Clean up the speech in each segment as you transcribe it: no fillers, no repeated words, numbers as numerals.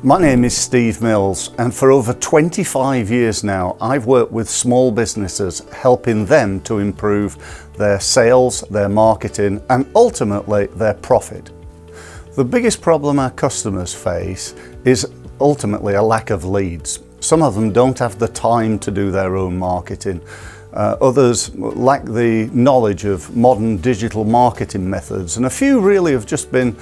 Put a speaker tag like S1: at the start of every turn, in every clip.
S1: My name is Steve Mills, and for over 25 years now I've worked with small businesses, helping them to improve their sales, their marketing and ultimately their profit. The biggest problem our customers face is ultimately a lack of leads. Some of them don't have the time to do their own marketing. Others lack the knowledge of modern digital marketing methods, and a few really have just been,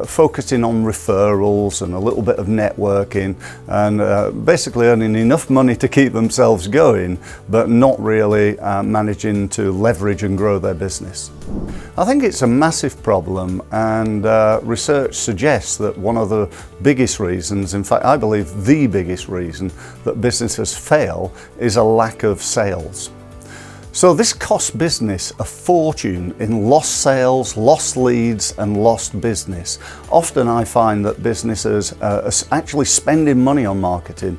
S1: focusing on referrals and a little bit of networking and basically earning enough money to keep themselves going, but not really managing to leverage and grow their business. I think it's a massive problem, and research suggests that one of the biggest reasons, in fact I believe the biggest reason that businesses fail is a lack of sales. So this costs business a fortune in lost sales, lost leads and lost business. Often I find that businesses are actually spending money on marketing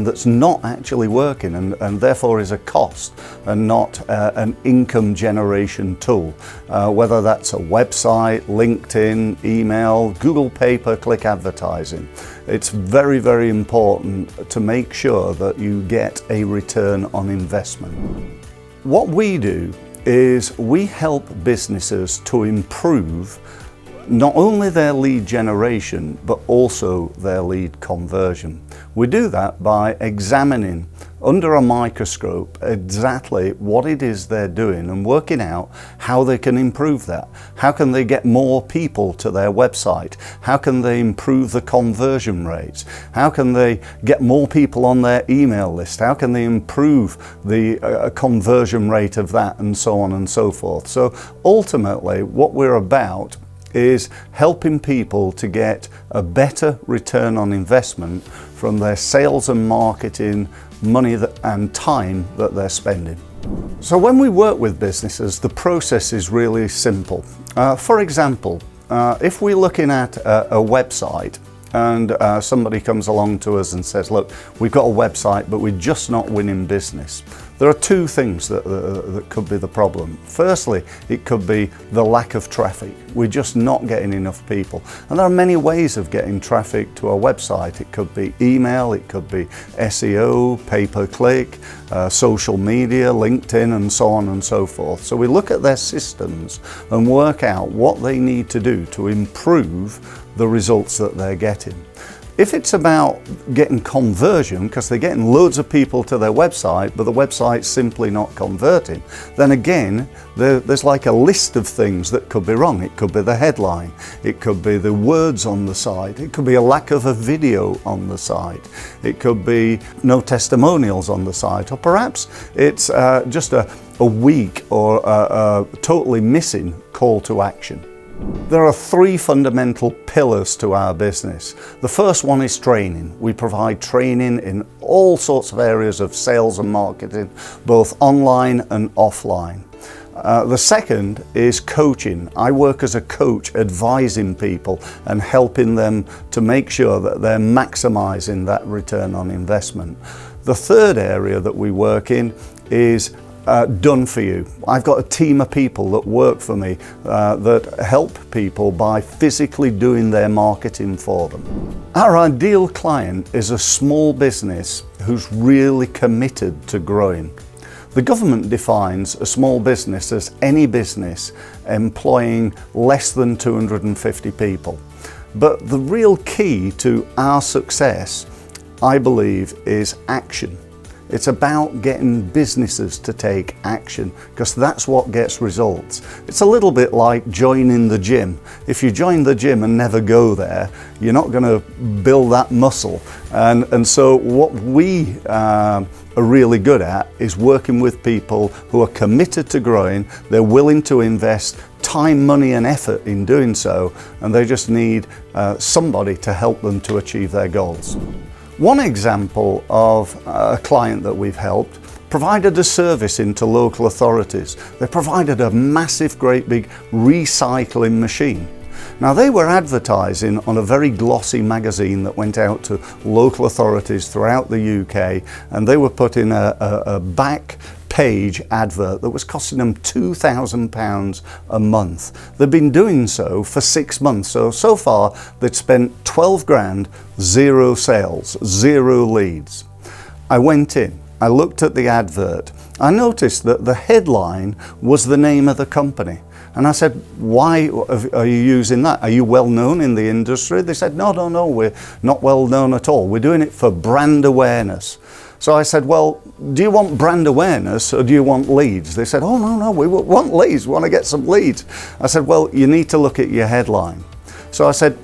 S1: that's not actually working and therefore is a cost and not an income generation tool. Whether that's a website, LinkedIn, email, Google pay-per-click advertising. It's very, very important to make sure that you get a return on investment. What we do is we help businesses to improve not only their lead generation, but also their lead conversion. We do that by examining under a microscope exactly what it is they're doing and working out how they can improve that. How can they get more people to their website? How can they improve the conversion rates? How can they get more people on their email list? How can they improve the conversion rate of that, and so on and so forth. So ultimately what we're about is helping people to get a better return on investment from their sales and marketing money and time that they're spending. So when we work with businesses, the process is really simple. For example, if we're looking at a website and somebody comes along to us and says, look, we've got a website but we're just not winning business. There are two things that could be the problem. Firstly, it could be the lack of traffic. We're just not getting enough people. And there are many ways of getting traffic to a website. It could be email, it could be SEO, pay-per-click, social media, LinkedIn, and so on and so forth. So we look at their systems and work out what they need to do to improve the results that they're getting. If it's about getting conversion, because they're getting loads of people to their website, but the website's simply not converting, then again, there's like a list of things that could be wrong. It could be the headline, it could be the words on the site, it could be a lack of a video on the site, it could be no testimonials on the site, or perhaps it's just a weak or a totally missing call to action. There are three fundamental pillars to our business. The first one is training. We provide training in all sorts of areas of sales and marketing, both online and offline. The second is coaching. I work as a coach advising people and helping them to make sure that they're maximizing that return on investment. The third area that we work in is done for you. I've got a team of people that work for me that help people by physically doing their marketing for them. Our ideal client is a small business who's really committed to growing. The government defines a small business as any business employing less than 250 people. But the real key to our success, I believe, is action. It's about getting businesses to take action, because that's what gets results. It's a little bit like joining the gym. If you join the gym and never go there, you're not going to build that muscle. And so what we are really good at is working with people who are committed to growing. They're willing to invest time, money and effort in doing so, and they just need somebody to help them to achieve their goals. One example of a client that we've helped provided a service into local authorities. They provided a massive, great big recycling machine. Now they were advertising on a very glossy magazine that went out to local authorities throughout the UK, and they were putting a back page advert that was costing them £2,000 a month. They've been doing so for 6 months. So far they'd spent 12 grand, 0 sales, 0 leads. I went in, I looked at the advert. I noticed that the headline was the name of the company. And I said, why are you using that? Are you well known in the industry? They said, no, we're not well known at all. We're doing it for brand awareness. So I said, well, do you want brand awareness or do you want leads? They said, oh, no, we want leads, we want to get some leads. I said, well, you need to look at your headline. So I said,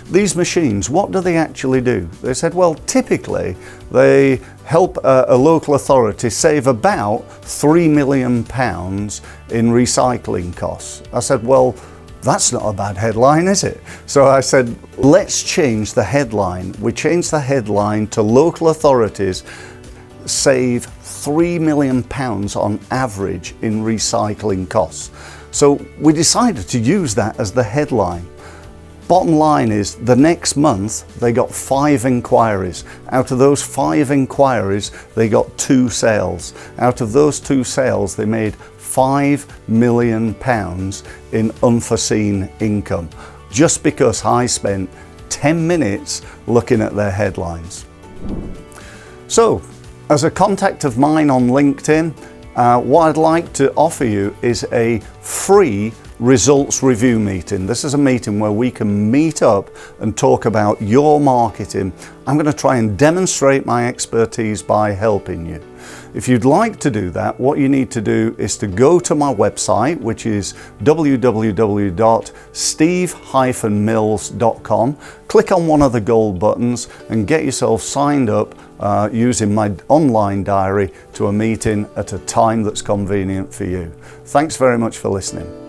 S1: these machines, what do they actually do? They said, well, typically they help a local authority save about £3 million in recycling costs. I said, well, that's not a bad headline, is it? So I said, let's change the headline. We changed the headline to local authorities save £3 million on average in recycling costs. So we decided to use that as the headline. Bottom line is, the next month they got 5 inquiries. Out of those 5 inquiries, they got 2 sales. Out of those 2 sales, they made £5 million in unforeseen income, just because I spent 10 minutes looking at their headlines. So, as a contact of mine on LinkedIn, what I'd like to offer you is a free results review meeting. This is a meeting where we can meet up and talk about your marketing. I'm going to try and demonstrate my expertise by helping you. If you'd like to do that, what you need to do is to go to my website, which is www.steve-mills.com. Click on one of the gold buttons and get yourself signed up using my online diary to a meeting at a time that's convenient for you. Thanks very much for listening.